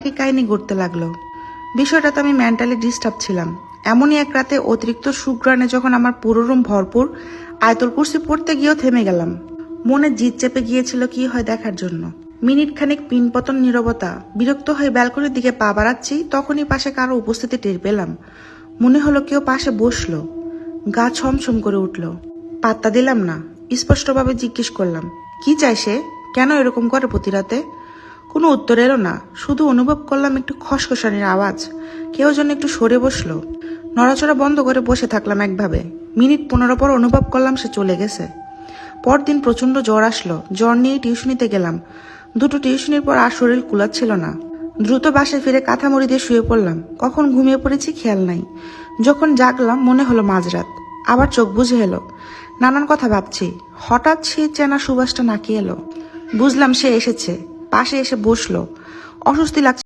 একই কাহিনী ঘটতে লাগলো। বিষয়টাতে আমি মেন্টালি ডিস্টার্ব ছিলাম। এমনই এক রাতে অতিরিক্ত সুগ্রাণে যখন আমার পুরো রুম ভরপুর, আয়তুল কুরসি পড়তে গিয়েও থেমে গেলাম। মনে জিদ চেপে গিয়েছিল কি হয় দেখার জন্য। মিনিট খানিক পিনপতন নীরবতা। বিরক্ত হয়ে ব্যালকনির দিকে পা বাড়াচ্ছি, তখনই পাশে কারো উপস্থিতি টের পেলাম। মনে হলো কেউ পাশে বসলো। গা ছমছম করে উঠল। পাত্তা দিলাম না। স্পষ্টভাবে জিজ্ঞেস করলাম, কি চাই সে? কেন এরকম করে প্রতি রাতে? কোনো উত্তর এলো না। শুধু অনুভব করলাম একটু খসখসানির আওয়াজ। কেউ যেন একটু সরে বসলো। নড়াচড়া বন্ধ করে বসে থাকলাম একভাবে। মিনিট 15 পর অনুভব করলাম সে চলে গেছে। পরদিন প্রচন্ড জ্বর আসলো। জ্বর নিয়ে টিউশনিতে গেলাম। দুটো টিউশনির পর আর শরীর কুলাচ্ছিল না। দ্রুত বাসায় ফিরে কাঁথা মুড়ি দিয়ে শুয়ে পড়লাম। কখন ঘুমিয়ে পড়েছি খেয়াল নাই। যখন জাগলাম মনে হলো মাঝরাত। আবার চোখ বুঝে এলো। নানান কথা ভাবছি। হঠাৎ সে চেনা সুবাসটা নাকি এলো। বুঝলাম সে এসেছে। পাশে এসে বসলো। অস্বস্তি লাগছে।